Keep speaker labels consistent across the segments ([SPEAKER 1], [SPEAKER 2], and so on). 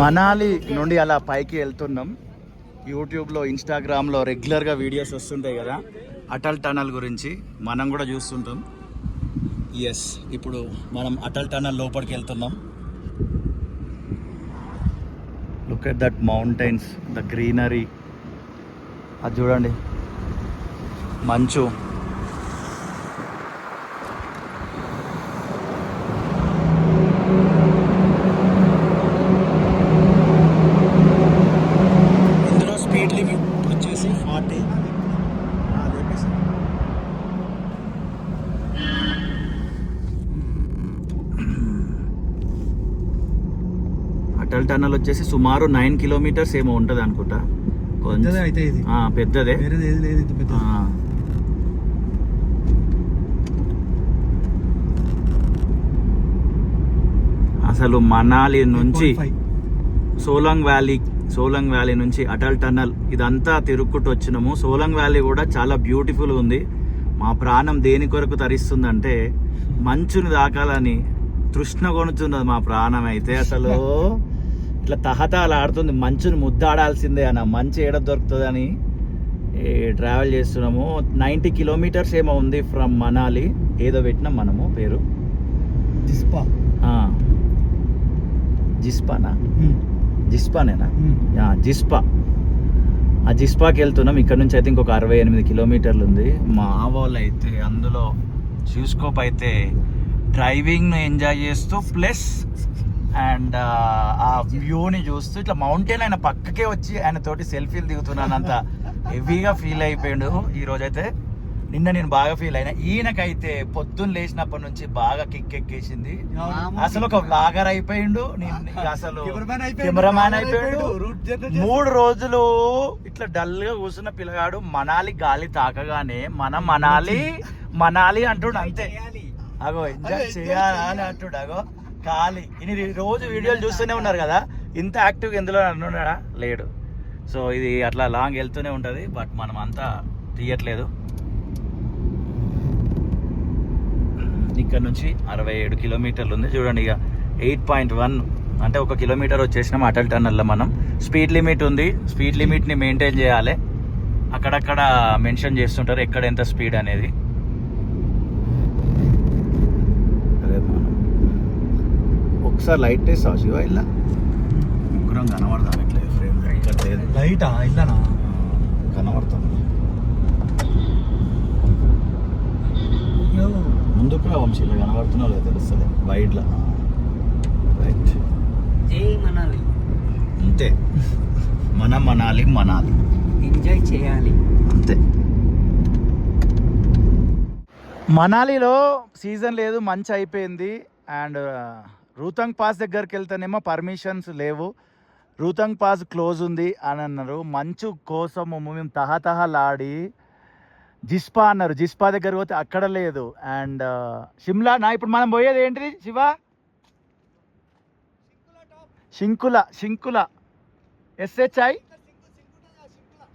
[SPEAKER 1] మనాలి నుండి అలా పైకి వెళ్తున్నాం. యూట్యూబ్లో ఇన్స్టాగ్రామ్లో రెగ్యులర్గా వీడియోస్ వస్తుంటాయి కదా అటల్ టనల్ గురించి, మనం కూడా చూస్తుంటాం. ఎస్, ఇప్పుడు మనం అటల్ టనల్ లోపలికి వెళ్తున్నాం. Look at that mountains, the greenery. అది చూడండి, మంచు. ఇందులో స్పీడ్ లిమిట్ వచ్చేసి 40. అటల్ టనల్ వచ్చేసి సుమారు 9 కిలోమీటర్స్ ఏమో ఉంటుంది అనుకుంటా. పెద్దదే. అసలు మనాలి నుంచి సోలంగ్ వ్యాలీ నుంచి అటల్ టనల్ ఇదంతా తిరుక్కుంటూ వచ్చినాము. సోలంగ్ వ్యాలీ కూడా చాలా బ్యూటిఫుల్ ఉంది. మా ప్రాణం దేని కొరకు తరిస్తుందంటే మంచుని దాకాలని తృష్ణ కొనుచున్నది మా ప్రాణం. అయితే అసలు ఇట్లా తహతాలు ఆడుతుంది, మంచుని ముద్దాడాల్సిందే అన్న. మంచు ఏడ దొరుకుతుందని ట్రావెల్ చేస్తున్నాము. 90 కిలోమీటర్స్ ఏమో ఉంది ఫ్రమ్ మనాలి. ఏదో పెట్టినాం మనము పేరు, జిస్పానేనా? జిస్పా. ఆ జిస్పాకి వెళ్తున్నాం. ఇక్కడ నుంచి అయితే ఇంకొక 68 కిలోమీటర్లు ఉంది. మా వాళ్ళు అయితే అందులో చూస్కోప్ అయితే డ్రైవింగ్ను ఎంజాయ్ చేస్తూ ప్లస్ అండ్ ఆ వ్యూని చూస్తూ ఇట్లా మౌంటైన్ ఆయన పక్కకే వచ్చి ఆయన తోటి సెల్ఫీలు దిగుతున్నాను. అంత హెవీగా ఫీల్ అయిపోయాడు ఈరోజైతే. నిన్న నేను బాగా ఫీల్ అయినా. ఈయనకైతే పొద్దున్న లేచినప్పటి నుంచి బాగా కిక్ ఎక్కేసింది. అసలు ఒక వ్లాగర్ అయిపోయిండు, అసలు కెమెరామ్యాన్ అయిపోయాడు. 3 రోజులు ఇట్లా డల్ గా కూర్చున్న పిల్లగాడు మనాలి గాలి తాకగానే మనం మనాలి అంటుడు. అంతే, అగో ఎంజాయ్ చేయాలని అంటుడు. అగో ఖాళీ. ఇన్ని రోజు వీడియోలు చూస్తూనే ఉన్నారు కదా, ఇంత యాక్టివ్గా ఎందులో అన్నాడా? లేడు. సో ఇది అట్లా లాంగ్ వెళ్తూనే ఉంటుంది, బట్ మనం అంతా తీయట్లేదు. ఇక్కడ నుంచి 67 కిలోమీటర్లు ఉంది చూడండి. ఇక 8.1 అంటే 1 కిలోమీటర్ వచ్చేసినాం అటల్ టనల్లో. మనం స్పీడ్ లిమిట్ ఉంది, స్పీడ్ లిమిట్ని మెయింటైన్ చేయాలి. అక్కడక్కడ మెన్షన్ చేస్తుంటారు ఎక్కడ ఎంత స్పీడ్ అనేది. ఒకసారి లైట్ వేస్తా శివ. ఇలా ముగ్గురం కనబడతాం. ఇట్లా ఫ్రేమ్ ఇక్కడ లేదు లైటా? ఇలానా కనబడతాం. ముందుకు వంశీ ఇలా కనబడుతున్నావు లేదా తెలుస్తుంది వైడ్లా. రైట్, అంతే. మనం మనాలి ఎంజాయ్ చేయాలి అంతే. మనాలిలో సీజన్ లేదు, మంచి అయిపోయింది. అండ్ రూతంగ్ పాస్ దగ్గరికి వెళ్తేనేమో పర్మిషన్స్ లేవు, రూతంగ్ పాస్ క్లోజ్ ఉంది అని అన్నారు. మంచు కోసం మేము తహతహలాడి జిస్పా అన్నారు. జిస్పా దగ్గర పోతే అక్కడ లేదు. అండ్ షిమ్లా ఇప్పుడు మనం పోయేది ఏంటిది శివ? శింకుల SHI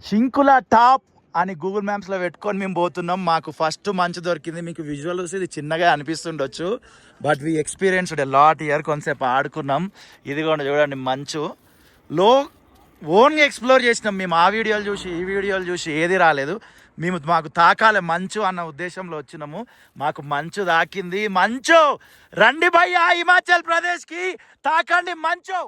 [SPEAKER 1] శింకుల టాప్ అని గూగుల్ మ్యాప్స్లో పెట్టుకొని మేము పోతున్నాం. మాకు ఫస్ట్ మంచు దొరికింది. మీకు విజువల్ వస్తే ఇది చిన్నగా అనిపిస్తుండొచ్చు, but we experienced a lot year. కొంతసేపు ఆడుకున్నాం. ఇదిగోండి చూడండి మంచులో ఓన్గా ఎక్స్ప్లోర్ చేసినాం మేము. ఆ వీడియోలు చూసి ఈ వీడియోలు చూసి ఏది రాలేదు. మాకు తాకాలి మంచు అన్న ఉద్దేశంలో వచ్చినాము. మాకు మంచు తాకింది. మంచు రండి భయ్యా హిమాచల్ ప్రదేశ్కి, తాకండి మంచు.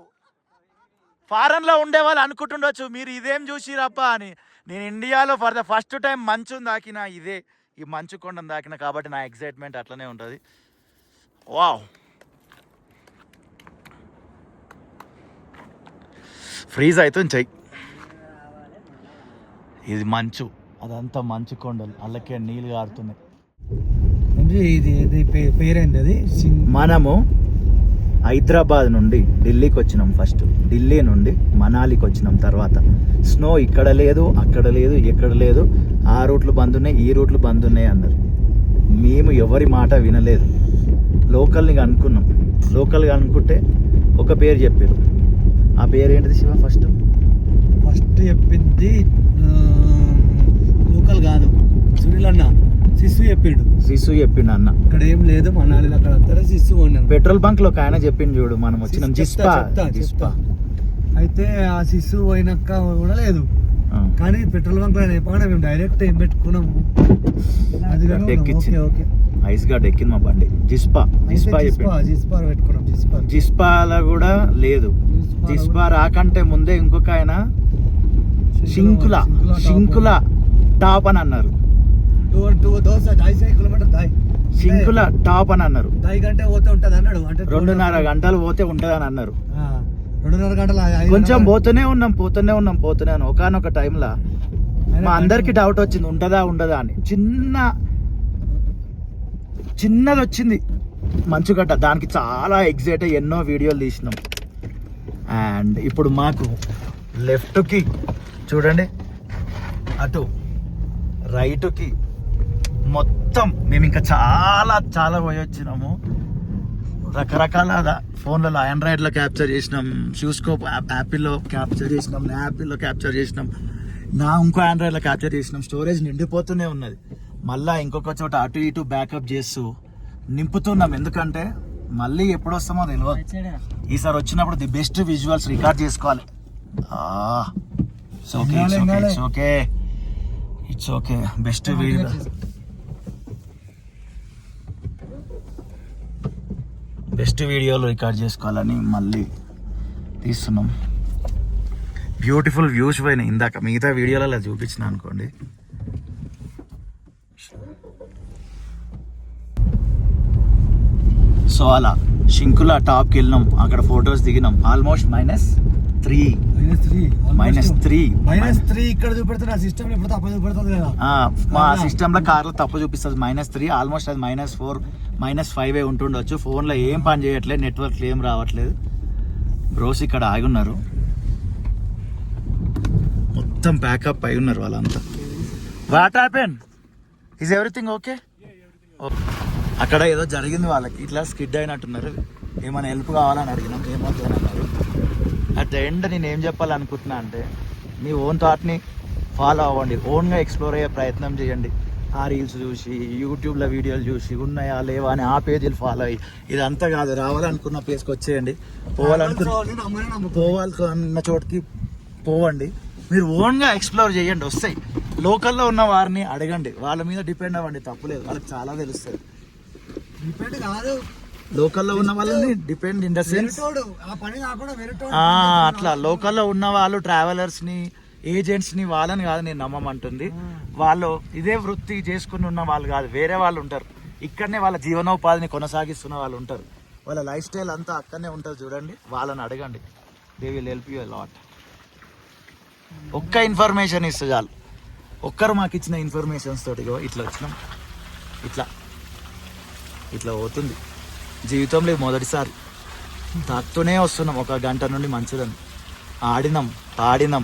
[SPEAKER 1] ఫారెన్లో ఉండేవాళ్ళు అనుకుంటుండొచ్చు మీరు ఇదేం చూసిరప్ప అని. నేను ఇండియాలో ఫర్ ద ఫస్ట్ టైం మంచుని దాకిన ఇదే, ఈ మంచు కొండను దాకిన. కాబట్టి నా ఎక్సైట్మెంట్ అట్లనే ఉంటుంది. వావ్, ఫ్రీజ్ అవుతుంది చెయ్యి. ఇది మంచు, అదంతా మంచు కొండలు, అల్లకే నీళ్ళు కారుతున్నాయి. పేరేంటి అది? మనము హైదరాబాద్ నుండి ఢిల్లీకి వచ్చినాం. ఫస్ట్ ఢిల్లీ నుండి మనాలికి వచ్చినాం. తర్వాత స్నో ఇక్కడ లేదు, అక్కడ లేదు, ఎక్కడ లేదు. ఆ రూట్లు బంద్ ఉన్నాయి, ఈ రూట్లు బంద్ ఉన్నాయి అన్నారు. మేము ఎవరి మాట వినలేదు. లోకల్ని అనుకున్నాం. లోకల్గా అనుకుంటే ఒక పేరు చెప్పారు. ఆ పేరు ఏంటిది శివ? ఫస్ట్ చెప్పింది లోకల్ కాదు, సునీల్ అన్న. సిస్సు చెప్పిండు అన్న. ఇక్కడ ఏం లేదు మనాలి, అక్కడ సిస్సు. పెట్రోల్ బంక్ లో ఒక ఆయన చెప్పిండు చూడు, మనం వచ్చినాం జిస్పా.
[SPEAKER 2] అయితే ఆ శిశు పోయినాక కూడా లేదు. కానీ పెట్రోల్ బంక్ మేము డైరెక్ట్ ఏం పెట్టుకున్నాము, అది
[SPEAKER 1] గడ్డ ఎక్కించింది.
[SPEAKER 2] ఓకే
[SPEAKER 1] ఐస్ గడ్డ ఎక్కింది మా బండి. జిస్పా
[SPEAKER 2] పెట్టుకున్నాం.
[SPEAKER 1] జిస్పాలో కూడా లేదు. జిస్పా రాకంటే ముందే ఇంకొక ఆయన షింకుల టాప్ అని అన్నారు. షింకుల టాప్ అని అన్నారు. 2.5 గంటలు పోతే ఉంటది అని అన్నారు.
[SPEAKER 2] 2.5 గంటలు
[SPEAKER 1] కొంచెం పోతూనే ఉన్నాం. ఒకనొక టైంలో మా అందరికి డౌట్ వచ్చింది, ఉంటదా అని. చిన్నది వచ్చింది మంచుగడ్డ. దానికి చాలా ఎగ్జైట్ అయ్యి ఎన్నో వీడియోలు తీసినాం. అండ్ ఇప్పుడు మాకు లెఫ్ట్కి చూడండి, అటు రైట్కి మొత్తం మేము ఇంకా చాలా పోయి వచ్చినాము. రకరకాల ఫోన్లలో ఆండ్రాయిడ్లో క్యాప్చర్ చేసినాం, షూస్కోప్ యాపిల్లో క్యాప్చర్ చేసినాం, యాపిల్లో క్యాప్చర్ చేసినాం, ఇంకో ఆండ్రాయిడ్లో క్యాప్చర్ చేసినాం. స్టోరేజ్ నిండిపోతూనే ఉన్నది. మళ్ళీ ఇంకొక చోట అటు ఇటు బ్యాకప్ చేస్తూ నింపుతున్నాం. ఎందుకంటే మళ్ళీ ఎప్పుడు వస్తామో తెలియదు. ఈసారి వచ్చినప్పుడు ది బెస్ట్ విజువల్స్ రికార్డ్ చేసుకోవాలి. ఇట్స్ ఓకే బెస్ట్ వీడియోలు రికార్డ్ చేసుకోవాలని మళ్ళీ తీస్తున్నాం. బ్యూటిఫుల్ వ్యూస్ పోయినాయి. ఇందాక మిగతా వీడియోలలో చూపించిన అనుకోండి. సో అలా షింకుల టాప్కి వెళ్ళినాం. అక్కడ ఫొటోస్ దిగినాం. ఆల్మోస్ట్ -3
[SPEAKER 2] ఇక్కడ చూపెడుతున్నా సిస్టమ్ లో. తప్పు చూపెడుతుంది కదా
[SPEAKER 1] మా సిస్టమ్ లో కార్లో తప్పు చూపిస్తుంది. -3 ఆల్మోస్ట్ అది -4 -5 ఉంటుండొచ్చు. ఫోన్ లో ఏం పని చేయట్లేదు, నెట్వర్క్ ఏం రావట్లేదు. బ్రోస్ ఇక్కడ ఆగి ఉన్నారు, మొత్తం ప్యాకప్ అయి ఉన్నారు వాళ్ళంతా. What happen? Is everything okay? అక్కడ ఏదో జరిగింది వాళ్ళకి, ఇట్లా స్కిడ్ అయినట్టున్నారు. ఏమైనా హెల్ప్ కావాలని అడిగినాం, ఏమవుతుంది అని అన్నారు. అట్ ద ఎండ్ నేను ఏం చెప్పాలనుకుంటున్నా అంటే, మీ ఓన్ థాట్ని ఫాలో అవ్వండి, ఓన్గా ఎక్స్ప్లోర్ అయ్యే ప్రయత్నం చేయండి. ఆ రీల్స్ చూసి, యూట్యూబ్లో వీడియోలు చూసి ఉన్నాయా లేవా అని ఆ పేజీలు ఫాలో అయ్యి ఇదంతా కాదు. రావాలనుకున్న ప్లేస్కి వచ్చేయండి, పోవాలనుకున్న చోటుకి పోవండి. మీరు ఓన్గా ఎక్స్ప్లోర్ చేయండి, వస్తాయి. లోకల్లో ఉన్న వారిని అడగండి, వాళ్ళ మీద డిపెండ్ అవ్వండి, తప్పులేదు. వాళ్ళకి చాలా తెలుస్తుంది.
[SPEAKER 2] డిపెండ్ కాదు,
[SPEAKER 1] లోకల్లో ఉన్న వాళ్ళని డిపెండ్ ఇన్ ద సెన్స్ అట్లా లోకల్లో ఉన్న వాళ్ళు ట్రావెలర్స్ని, ఏజెంట్స్ని, వాళ్ళని కాదు నేను నమ్మమంటుంది. వాళ్ళు ఇదే వృత్తి చేసుకుని ఉన్న వాళ్ళు కాదు, వేరే వాళ్ళు ఉంటారు. ఇక్కడనే వాళ్ళ జీవనోపాధిని కొనసాగిస్తున్న వాళ్ళు ఉంటారు. వాళ్ళ లైఫ్ స్టైల్ అంతా అక్కడనే ఉంటుంది. చూడండి, వాళ్ళని అడగండి. They will help you lot. ఒక్క ఇన్ఫర్మేషన్ ఇస్తే చాలు. ఒక్కరు మాకు ఇచ్చిన ఇన్ఫర్మేషన్స్ తోటి ఇట్లా వచ్చినాం, ఇట్లా పోతుంది. జీవితంలో మొదటిసారి తాకుతూనే వస్తున్నాం. 1 గంట నుండి మంచిదని ఆడినాం, పాడినాం,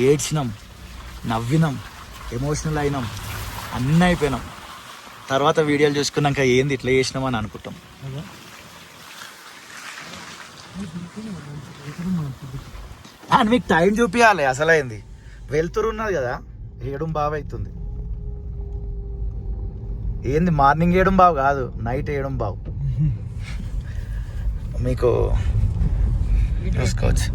[SPEAKER 1] ఏడ్చినాం, నవ్వినాం, ఎమోషనల్ అయినాం, అన్నీ అయిపోయినాం. తర్వాత వీడియోలు చూసుకున్నాక ఏంది ఇట్లా చేసినాం అని అనుకుంటాం. అండ్ మీకు టైం చూపించాలి. అసలైంది వెళ్తురున్నది కదా, 7:15 అవుతుంది. ఏంది మార్నింగ్ 7:15 కాదు, నైట్ 7:15. మీకు చూసుకోవచ్చు.